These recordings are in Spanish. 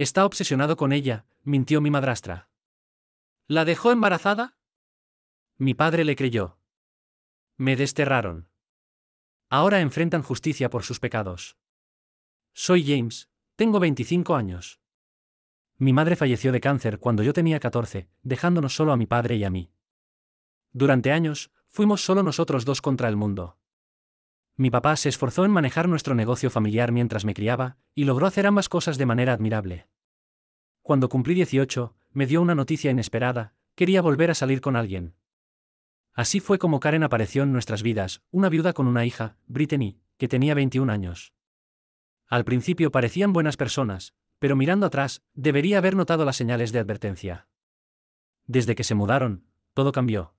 Está obsesionado con ella, mintió mi madrastra. ¿La dejó embarazada? Mi padre le creyó. Me desterraron. Ahora enfrentan justicia por sus pecados. Soy James, tengo 25 años. Mi madre falleció de cáncer cuando yo tenía 14, dejándonos solo a mi padre y a mí. Durante años, fuimos solo nosotros dos contra el mundo. Mi papá se esforzó en manejar nuestro negocio familiar mientras me criaba, y logró hacer ambas cosas de manera admirable. Cuando cumplí 18, me dio una noticia inesperada: quería volver a salir con alguien. Así fue como Karen apareció en nuestras vidas, una viuda con una hija, Brittany, que tenía 21 años. Al principio parecían buenas personas, pero mirando atrás, debería haber notado las señales de advertencia. Desde que se mudaron, todo cambió.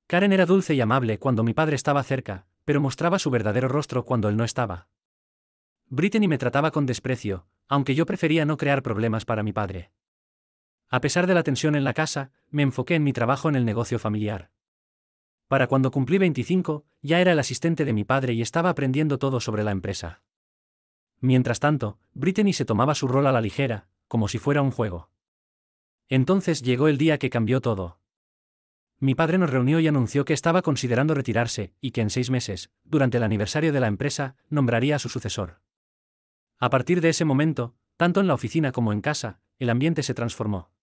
Karen era dulce y amable cuando mi padre estaba cerca, pero mostraba su verdadero rostro cuando él no estaba. Brittany me trataba con desprecio, aunque yo prefería no crear problemas para mi padre. A pesar de la tensión en la casa, me enfoqué en mi trabajo en el negocio familiar. Para cuando cumplí 25, ya era el asistente de mi padre y estaba aprendiendo todo sobre la empresa. Mientras tanto, Brittany se tomaba su rol a la ligera, como si fuera un juego. Entonces llegó el día que cambió todo. Mi padre nos reunió y anunció que estaba considerando retirarse, y que en 6 meses, durante el aniversario de la empresa, nombraría a su sucesor. A partir de ese momento, tanto en la oficina como en casa, el ambiente se transformó.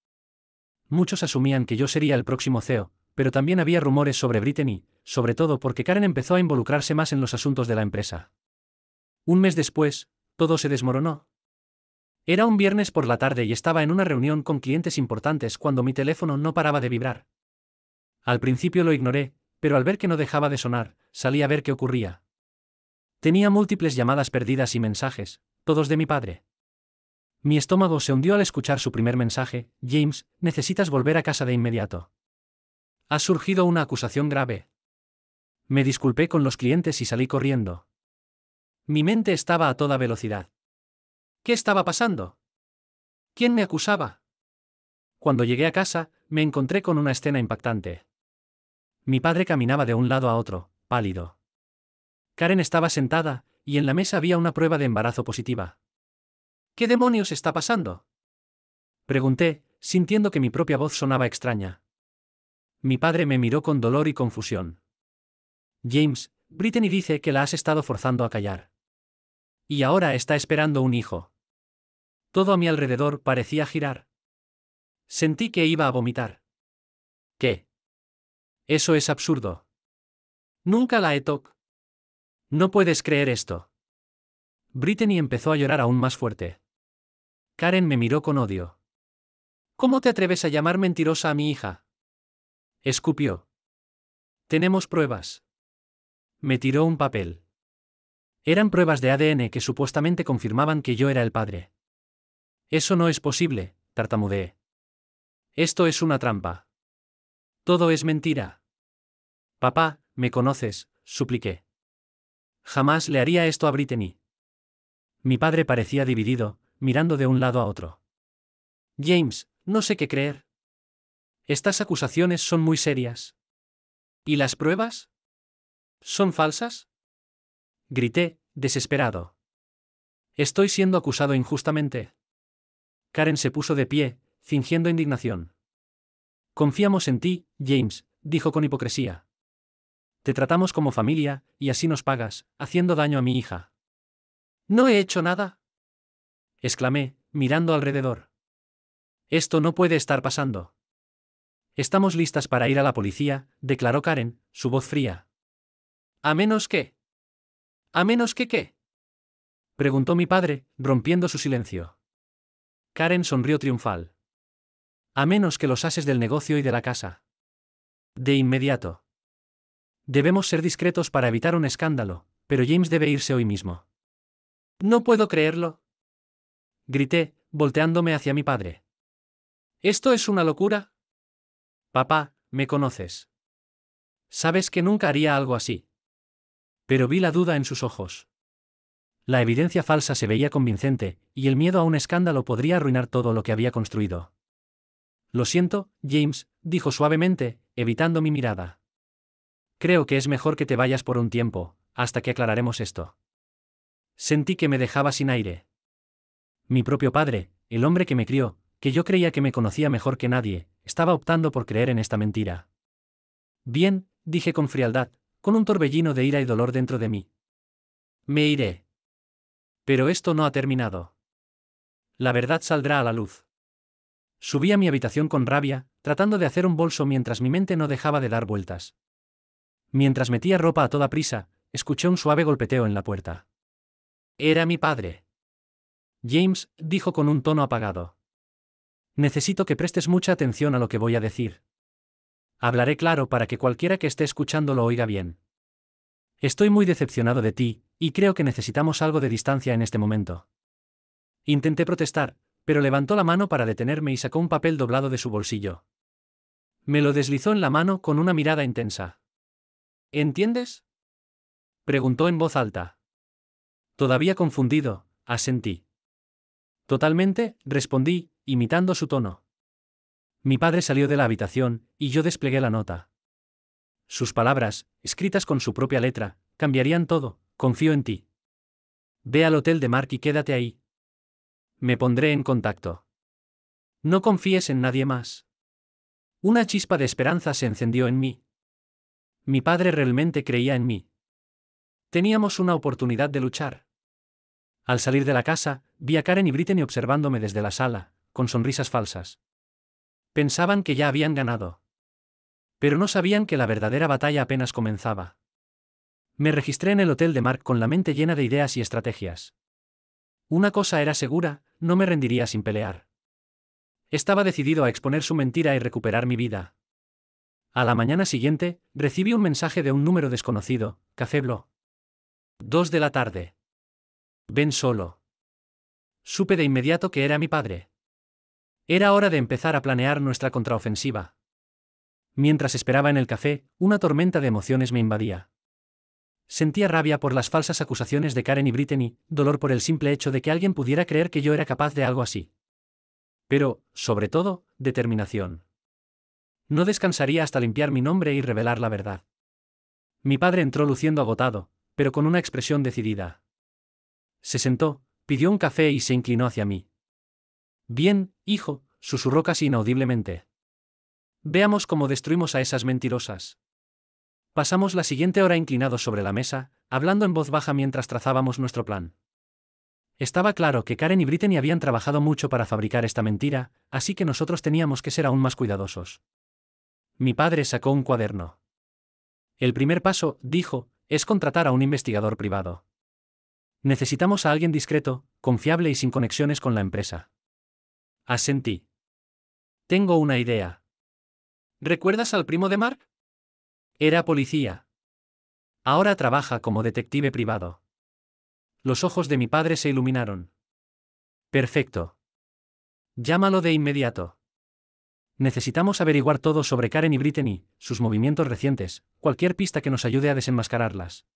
Muchos asumían que yo sería el próximo CEO, pero también había rumores sobre Brittany, sobre todo porque Karen empezó a involucrarse más en los asuntos de la empresa. Un mes después, todo se desmoronó. Era un viernes por la tarde y estaba en una reunión con clientes importantes cuando mi teléfono no paraba de vibrar. Al principio lo ignoré, pero al ver que no dejaba de sonar, salí a ver qué ocurría. Tenía múltiples llamadas perdidas y mensajes, todos de mi padre. Mi estómago se hundió al escuchar su primer mensaje: James, necesitas volver a casa de inmediato. Ha surgido una acusación grave. Me disculpé con los clientes y salí corriendo. Mi mente estaba a toda velocidad. ¿Qué estaba pasando? ¿Quién me acusaba? Cuando llegué a casa, me encontré con una escena impactante. Mi padre caminaba de un lado a otro, pálido. Karen estaba sentada, y en la mesa había una prueba de embarazo positiva. ¿Qué demonios está pasando?, pregunté, sintiendo que mi propia voz sonaba extraña. Mi padre me miró con dolor y confusión. James, Brittany dice que la has estado forzando a callar. Y ahora está esperando un hijo. Todo a mi alrededor parecía girar. Sentí que iba a vomitar. ¿Qué? Eso es absurdo. Nunca la he tocado. No puedes creer esto. Brittany empezó a llorar aún más fuerte. Karen me miró con odio. ¿Cómo te atreves a llamar mentirosa a mi hija?, escupió. Tenemos pruebas. Me tiró un papel. Eran pruebas de ADN que supuestamente confirmaban que yo era el padre. Eso no es posible, tartamudeé. Esto es una trampa. Todo es mentira. Papá, me conoces, supliqué. Jamás le haría esto a Brittany. Mi padre parecía dividido, mirando de un lado a otro. James, no sé qué creer. Estas acusaciones son muy serias. ¿Y las pruebas? ¿Son falsas?, grité, desesperado. Estoy siendo acusado injustamente. Karen se puso de pie, fingiendo indignación. Confiamos en ti, James, dijo con hipocresía. Te tratamos como familia, y así nos pagas, haciendo daño a mi hija. No he hecho nada, exclamé, mirando alrededor. Esto no puede estar pasando. Estamos listas para ir a la policía, declaró Karen, su voz fría. ¿A menos que? ¿A menos que qué?, preguntó mi padre, rompiendo su silencio. Karen sonrió triunfal. A menos que los ases del negocio y de la casa. De inmediato. Debemos ser discretos para evitar un escándalo, pero James debe irse hoy mismo. No puedo creerlo, grité, volteándome hacia mi padre. ¿Esto es una locura? Papá, me conoces. Sabes que nunca haría algo así. Pero vi la duda en sus ojos. La evidencia falsa se veía convincente, y el miedo a un escándalo podría arruinar todo lo que había construido. Lo siento, James, dijo suavemente, evitando mi mirada. Creo que es mejor que te vayas por un tiempo, hasta que aclararemos esto. Sentí que me dejaba sin aire. Mi propio padre, el hombre que me crió, que yo creía que me conocía mejor que nadie, estaba optando por creer en esta mentira. Bien, dije con frialdad, con un torbellino de ira y dolor dentro de mí. Me iré. Pero esto no ha terminado. La verdad saldrá a la luz. Subí a mi habitación con rabia, tratando de hacer un bolso mientras mi mente no dejaba de dar vueltas. Mientras metía ropa a toda prisa, escuché un suave golpeteo en la puerta. Era mi padre. James, dijo con un tono apagado. Necesito que prestes mucha atención a lo que voy a decir. Hablaré claro para que cualquiera que esté escuchando lo oiga bien. Estoy muy decepcionado de ti, y creo que necesitamos algo de distancia en este momento. Intenté protestar, pero levantó la mano para detenerme y sacó un papel doblado de su bolsillo. Me lo deslizó en la mano con una mirada intensa. ¿Entiendes?, preguntó en voz alta. Todavía confundido, asentí. Totalmente, respondí, imitando su tono. Mi padre salió de la habitación, y yo desplegué la nota. Sus palabras, escritas con su propia letra, cambiarían todo. Confío en ti. Ve al hotel de Mark y quédate ahí. Me pondré en contacto. No confíes en nadie más. Una chispa de esperanza se encendió en mí. Mi padre realmente creía en mí. Teníamos una oportunidad de luchar. Al salir de la casa, vi a Karen y Brittany observándome desde la sala, con sonrisas falsas. Pensaban que ya habían ganado. Pero no sabían que la verdadera batalla apenas comenzaba. Me registré en el hotel de Mark con la mente llena de ideas y estrategias. Una cosa era segura, no me rendiría sin pelear. Estaba decidido a exponer su mentira y recuperar mi vida. A la mañana siguiente, recibí un mensaje de un número desconocido, Café Blo. 2 de la tarde. Ven solo. Supe de inmediato que era mi padre. Era hora de empezar a planear nuestra contraofensiva. Mientras esperaba en el café, una tormenta de emociones me invadía. Sentía rabia por las falsas acusaciones de Karen y Brittany, dolor por el simple hecho de que alguien pudiera creer que yo era capaz de algo así. Pero, sobre todo, determinación. No descansaría hasta limpiar mi nombre y revelar la verdad. Mi padre entró luciendo agotado, pero con una expresión decidida. Se sentó, pidió un café y se inclinó hacia mí. Bien, hijo, susurró casi inaudiblemente. Veamos cómo destruimos a esas mentirosas. Pasamos la siguiente hora inclinados sobre la mesa, hablando en voz baja mientras trazábamos nuestro plan. Estaba claro que Karen y Brittany habían trabajado mucho para fabricar esta mentira, así que nosotros teníamos que ser aún más cuidadosos. Mi padre sacó un cuaderno. El primer paso, dijo, es contratar a un investigador privado. Necesitamos a alguien discreto, confiable y sin conexiones con la empresa. Asentí. Tengo una idea. ¿Recuerdas al primo de Mark? Era policía. Ahora trabaja como detective privado. Los ojos de mi padre se iluminaron. Perfecto. Llámalo de inmediato. Necesitamos averiguar todo sobre Karen y Brittany, sus movimientos recientes, cualquier pista que nos ayude a desenmascararlas.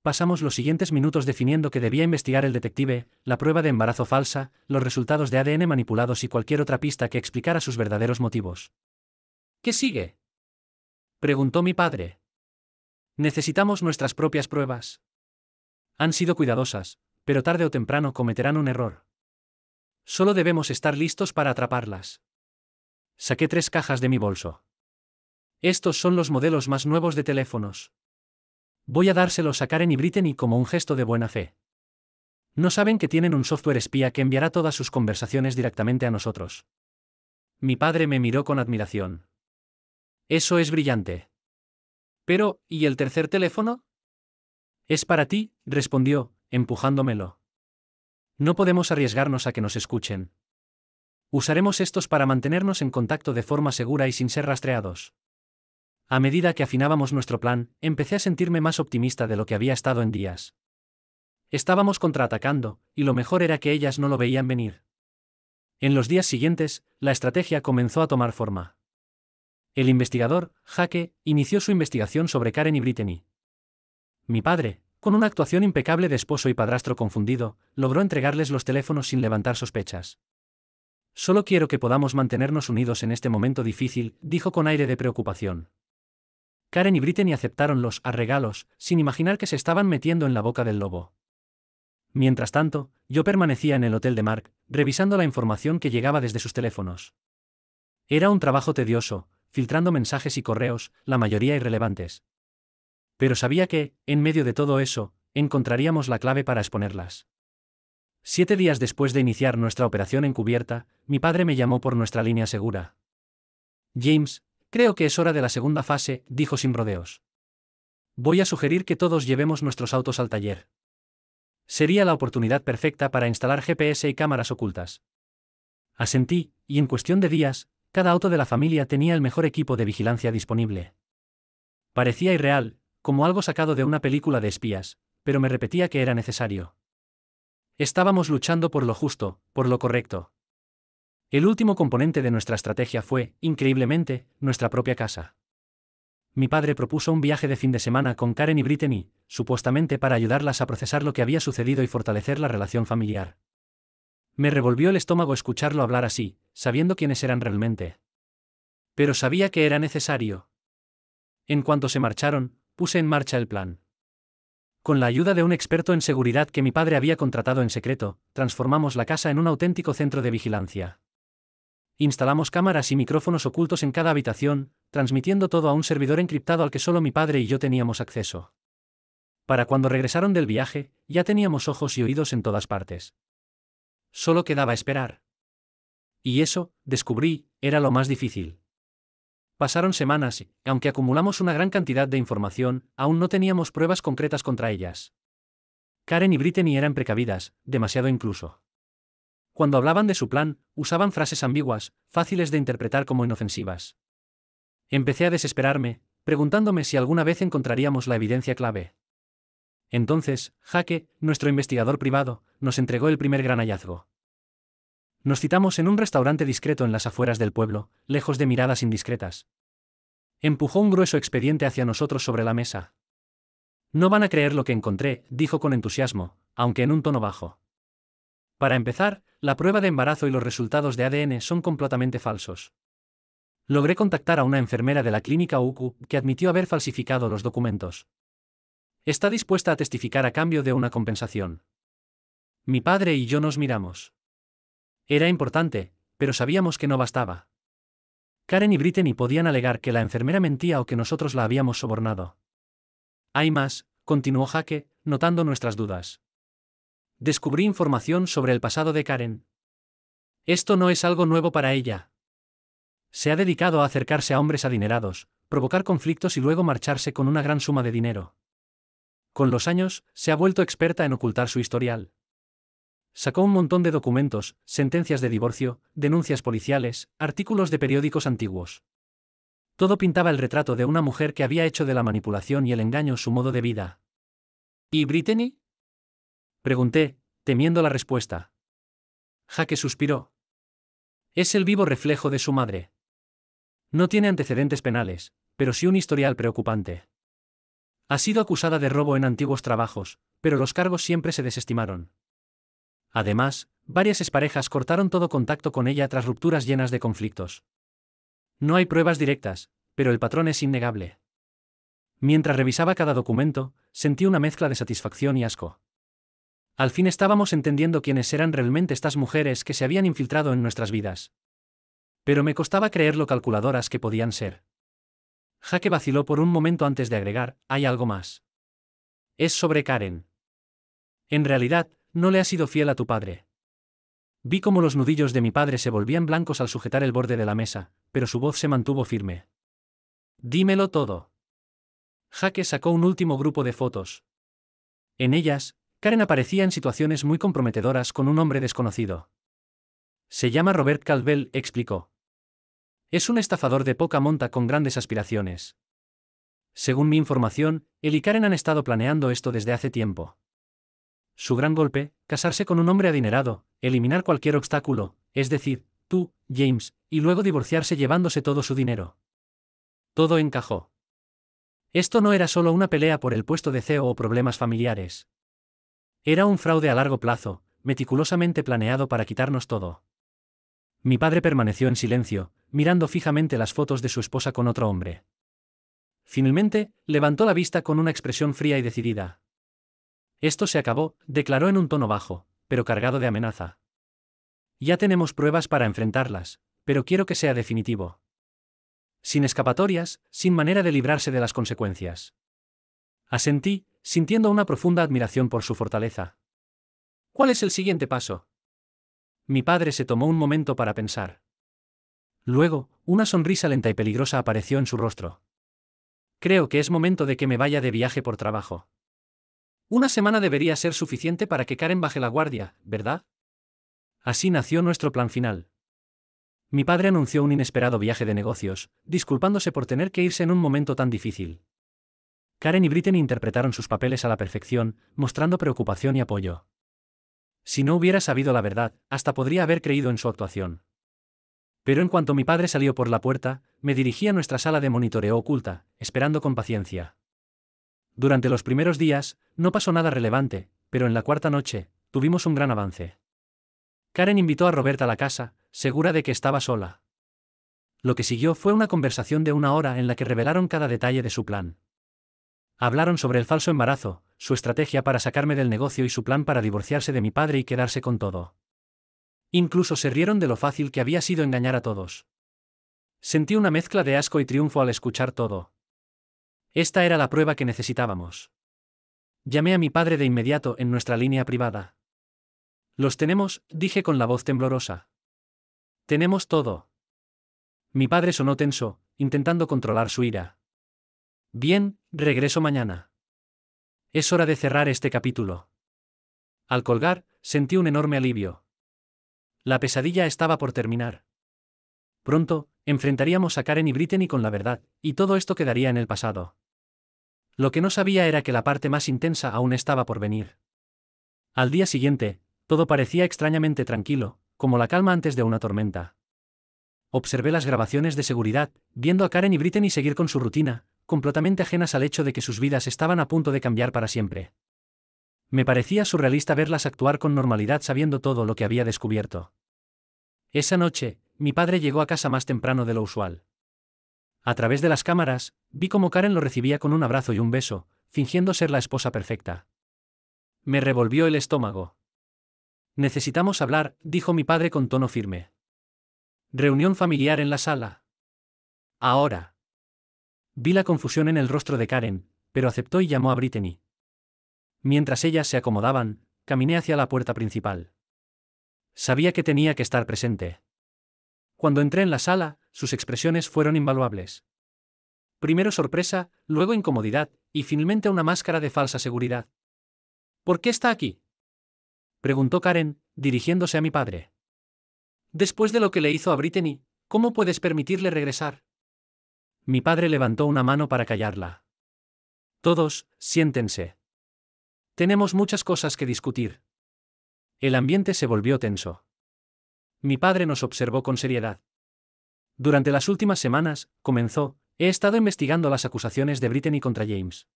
Pasamos los siguientes minutos definiendo que debía investigar el detective, la prueba de embarazo falsa, los resultados de ADN manipulados y cualquier otra pista que explicara sus verdaderos motivos. ¿Qué sigue?, preguntó mi padre. Necesitamos nuestras propias pruebas. Han sido cuidadosas, pero tarde o temprano cometerán un error. Solo debemos estar listos para atraparlas. Saqué 3 cajas de mi bolso. Estos son los modelos más nuevos de teléfonos. Voy a dárselos a Karen y Brittany como un gesto de buena fe. No saben que tienen un software espía que enviará todas sus conversaciones directamente a nosotros. Mi padre me miró con admiración. Eso es brillante. Pero, ¿y el tercer teléfono? Es para ti, respondió, empujándomelo. No podemos arriesgarnos a que nos escuchen. Usaremos estos para mantenernos en contacto de forma segura y sin ser rastreados. A medida que afinábamos nuestro plan, empecé a sentirme más optimista de lo que había estado en días. Estábamos contraatacando, y lo mejor era que ellas no lo veían venir. En los días siguientes, la estrategia comenzó a tomar forma. El investigador, Jake, inició su investigación sobre Karen y Brittany. Mi padre, con una actuación impecable de esposo y padrastro confundido, logró entregarles los teléfonos sin levantar sospechas. Solo quiero que podamos mantenernos unidos en este momento difícil, dijo con aire de preocupación. Karen y Brittany aceptaron los regalos, sin imaginar que se estaban metiendo en la boca del lobo. Mientras tanto, yo permanecía en el hotel de Mark, revisando la información que llegaba desde sus teléfonos. Era un trabajo tedioso, filtrando mensajes y correos, la mayoría irrelevantes. Pero sabía que, en medio de todo eso, encontraríamos la clave para exponerlas. 7 días después de iniciar nuestra operación encubierta, mi padre me llamó por nuestra línea segura. James, creo que es hora de la segunda fase, dijo sin rodeos. Voy a sugerir que todos llevemos nuestros autos al taller. Sería la oportunidad perfecta para instalar GPS y cámaras ocultas. Asentí, y en cuestión de días, cada auto de la familia tenía el mejor equipo de vigilancia disponible. Parecía irreal, como algo sacado de una película de espías, pero me repetía que era necesario. Estábamos luchando por lo justo, por lo correcto. El último componente de nuestra estrategia fue, increíblemente, nuestra propia casa. Mi padre propuso un viaje de fin de semana con Karen y Brittany, supuestamente para ayudarlas a procesar lo que había sucedido y fortalecer la relación familiar. Me revolvió el estómago escucharlo hablar así, sabiendo quiénes eran realmente. Pero sabía que era necesario. En cuanto se marcharon, puse en marcha el plan. Con la ayuda de un experto en seguridad que mi padre había contratado en secreto, transformamos la casa en un auténtico centro de vigilancia. Instalamos cámaras y micrófonos ocultos en cada habitación, transmitiendo todo a un servidor encriptado al que solo mi padre y yo teníamos acceso. Para cuando regresaron del viaje, ya teníamos ojos y oídos en todas partes. Solo quedaba esperar. Y eso, descubrí, era lo más difícil. Pasaron semanas y, aunque acumulamos una gran cantidad de información, aún no teníamos pruebas concretas contra ellas. Karen y Brittany eran precavidas, demasiado incluso. Cuando hablaban de su plan, usaban frases ambiguas, fáciles de interpretar como inofensivas. Empecé a desesperarme, preguntándome si alguna vez encontraríamos la evidencia clave. Entonces, Jake, nuestro investigador privado, nos entregó el primer gran hallazgo. Nos citamos en un restaurante discreto en las afueras del pueblo, lejos de miradas indiscretas. Empujó un grueso expediente hacia nosotros sobre la mesa. No van a creer lo que encontré, dijo con entusiasmo, aunque en un tono bajo. Para empezar, la prueba de embarazo y los resultados de ADN son completamente falsos. Logré contactar a una enfermera de la clínica UQ que admitió haber falsificado los documentos. Está dispuesta a testificar a cambio de una compensación. Mi padre y yo nos miramos. Era importante, pero sabíamos que no bastaba. Karen y Brittany podían alegar que la enfermera mentía o que nosotros la habíamos sobornado. Hay más, continuó Jake, notando nuestras dudas. Descubrí información sobre el pasado de Karen. Esto no es algo nuevo para ella. Se ha dedicado a acercarse a hombres adinerados, provocar conflictos y luego marcharse con una gran suma de dinero. Con los años, se ha vuelto experta en ocultar su historial. Sacó un montón de documentos, sentencias de divorcio, denuncias policiales, artículos de periódicos antiguos. Todo pintaba el retrato de una mujer que había hecho de la manipulación y el engaño su modo de vida. ¿Y Brittany?, pregunté, temiendo la respuesta. Jake suspiró. Es el vivo reflejo de su madre. No tiene antecedentes penales, pero sí un historial preocupante. Ha sido acusada de robo en antiguos trabajos, pero los cargos siempre se desestimaron. Además, varias exparejas cortaron todo contacto con ella tras rupturas llenas de conflictos. No hay pruebas directas, pero el patrón es innegable. Mientras revisaba cada documento, sentí una mezcla de satisfacción y asco. Al fin estábamos entendiendo quiénes eran realmente estas mujeres que se habían infiltrado en nuestras vidas. Pero me costaba creer lo calculadoras que podían ser. Jake vaciló por un momento antes de agregar, hay algo más. Es sobre Karen. En realidad, no le has sido fiel a tu padre. Vi cómo los nudillos de mi padre se volvían blancos al sujetar el borde de la mesa, pero su voz se mantuvo firme. Dímelo todo. Jake sacó un último grupo de fotos. En ellas, Karen aparecía en situaciones muy comprometedoras con un hombre desconocido. Se llama Robert Caldwell, explicó. Es un estafador de poca monta con grandes aspiraciones. Según mi información, él y Karen han estado planeando esto desde hace tiempo. Su gran golpe, casarse con un hombre adinerado, eliminar cualquier obstáculo, es decir, tú, James, y luego divorciarse llevándose todo su dinero. Todo encajó. Esto no era solo una pelea por el puesto de CEO o problemas familiares. Era un fraude a largo plazo, meticulosamente planeado para quitarnos todo. Mi padre permaneció en silencio, mirando fijamente las fotos de su esposa con otro hombre. Finalmente, levantó la vista con una expresión fría y decidida. Esto se acabó, declaró en un tono bajo, pero cargado de amenaza. Ya tenemos pruebas para enfrentarlas, pero quiero que sea definitivo. Sin escapatorias, sin manera de librarse de las consecuencias. Asentí, sintiendo una profunda admiración por su fortaleza. ¿Cuál es el siguiente paso? Mi padre se tomó un momento para pensar. Luego, una sonrisa lenta y peligrosa apareció en su rostro. Creo que es momento de que me vaya de viaje por trabajo. Una semana debería ser suficiente para que Karen baje la guardia, ¿verdad? Así nació nuestro plan final. Mi padre anunció un inesperado viaje de negocios, disculpándose por tener que irse en un momento tan difícil. Karen y Brittany interpretaron sus papeles a la perfección, mostrando preocupación y apoyo. Si no hubiera sabido la verdad, hasta podría haber creído en su actuación. Pero en cuanto mi padre salió por la puerta, me dirigí a nuestra sala de monitoreo oculta, esperando con paciencia. Durante los primeros días, no pasó nada relevante, pero en la cuarta noche, tuvimos un gran avance. Karen invitó a Robert a la casa, segura de que estaba sola. Lo que siguió fue una conversación de 1 hora en la que revelaron cada detalle de su plan. Hablaron sobre el falso embarazo, su estrategia para sacarme del negocio y su plan para divorciarse de mi padre y quedarse con todo. Incluso se rieron de lo fácil que había sido engañar a todos. Sentí una mezcla de asco y triunfo al escuchar todo. Esta era la prueba que necesitábamos. Llamé a mi padre de inmediato en nuestra línea privada. «Los tenemos», dije con la voz temblorosa. «Tenemos todo». Mi padre sonó tenso, intentando controlar su ira. «Bien, regreso mañana. Es hora de cerrar este capítulo». Al colgar, sentí un enorme alivio. La pesadilla estaba por terminar. Pronto, enfrentaríamos a Karen y Brittany con la verdad, y todo esto quedaría en el pasado. Lo que no sabía era que la parte más intensa aún estaba por venir. Al día siguiente, todo parecía extrañamente tranquilo, como la calma antes de una tormenta. Observé las grabaciones de seguridad, viendo a Karen y Brittany seguir con su rutina, completamente ajenas al hecho de que sus vidas estaban a punto de cambiar para siempre. Me parecía surrealista verlas actuar con normalidad sabiendo todo lo que había descubierto. Esa noche, mi padre llegó a casa más temprano de lo usual. A través de las cámaras, vi cómo Karen lo recibía con un abrazo y un beso, fingiendo ser la esposa perfecta. Me revolvió el estómago. «Necesitamos hablar», dijo mi padre con tono firme. «Reunión familiar en la sala». «Ahora». Vi la confusión en el rostro de Karen, pero aceptó y llamó a Brittany. Mientras ellas se acomodaban, caminé hacia la puerta principal. Sabía que tenía que estar presente. Cuando entré en la sala, sus expresiones fueron invaluables. Primero sorpresa, luego incomodidad, y finalmente una máscara de falsa seguridad. «¿Por qué está aquí?», preguntó Karen, dirigiéndose a mi padre. «Después de lo que le hizo a Brittany, ¿cómo puedes permitirle regresar?». Mi padre levantó una mano para callarla. «Todos, siéntense. Tenemos muchas cosas que discutir». El ambiente se volvió tenso. Mi padre nos observó con seriedad. «Durante las últimas semanas», comenzó, «he estado investigando las acusaciones de Brittany contra James.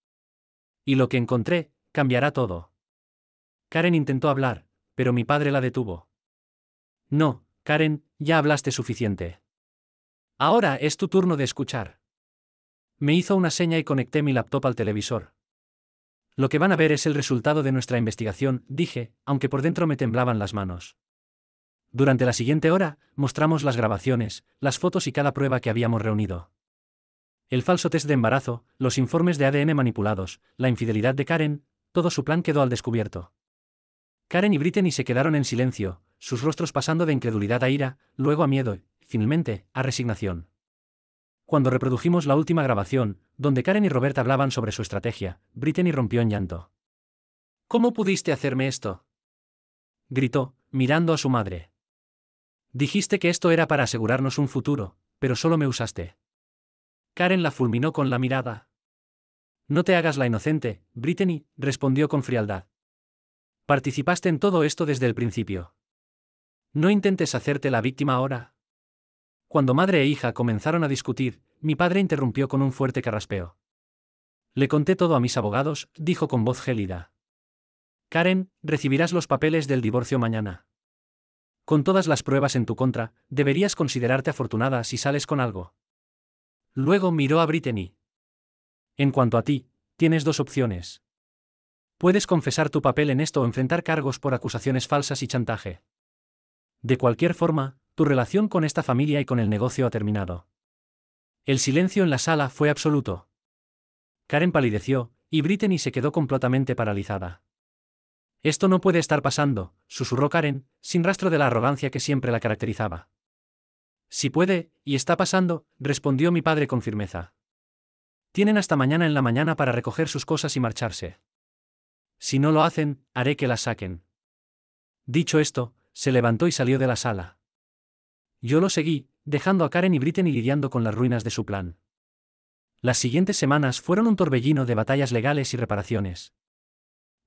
Y lo que encontré, cambiará todo». Karen intentó hablar, pero mi padre la detuvo. «No, Karen, ya hablaste suficiente. Ahora es tu turno de escuchar». Me hizo una seña y conecté mi laptop al televisor. «Lo que van a ver es el resultado de nuestra investigación», dije, aunque por dentro me temblaban las manos. Durante la siguiente hora, mostramos las grabaciones, las fotos y cada prueba que habíamos reunido. El falso test de embarazo, los informes de ADN manipulados, la infidelidad de Karen, todo su plan quedó al descubierto. Karen y Brittany se quedaron en silencio, sus rostros pasando de incredulidad a ira, luego a miedo, y, finalmente, a resignación. Cuando reprodujimos la última grabación, donde Karen y Robert hablaban sobre su estrategia, Brittany rompió en llanto. «¿Cómo pudiste hacerme esto?», gritó, mirando a su madre. «Dijiste que esto era para asegurarnos un futuro, pero solo me usaste». Karen la fulminó con la mirada. «No te hagas la inocente, Brittany», respondió con frialdad. «Participaste en todo esto desde el principio. No intentes hacerte la víctima ahora». Cuando madre e hija comenzaron a discutir, mi padre interrumpió con un fuerte carraspeo. «Le conté todo a mis abogados», dijo con voz gélida. «Karen, recibirás los papeles del divorcio mañana. Con todas las pruebas en tu contra, deberías considerarte afortunada si sales con algo». Luego miró a Brittany. «En cuanto a ti, tienes dos opciones. Puedes confesar tu papel en esto o enfrentar cargos por acusaciones falsas y chantaje. De cualquier forma, tu relación con esta familia y con el negocio ha terminado. El silencio en la sala fue absoluto. Karen palideció, y Brittany se quedó completamente paralizada. Esto no puede estar pasando, susurró Karen, sin rastro de la arrogancia que siempre la caracterizaba. Sí puede, y está pasando, respondió mi padre con firmeza. Tienen hasta mañana en la mañana para recoger sus cosas y marcharse. Si no lo hacen, haré que las saquen. Dicho esto, se levantó y salió de la sala. Yo lo seguí, dejando a Karen y Brittany lidiando con las ruinas de su plan. Las siguientes semanas fueron un torbellino de batallas legales y reparaciones.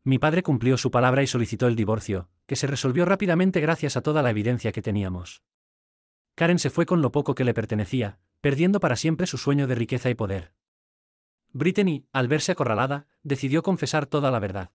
Mi padre cumplió su palabra y solicitó el divorcio, que se resolvió rápidamente gracias a toda la evidencia que teníamos. Karen se fue con lo poco que le pertenecía, perdiendo para siempre su sueño de riqueza y poder. Brittany, al verse acorralada, decidió confesar toda la verdad.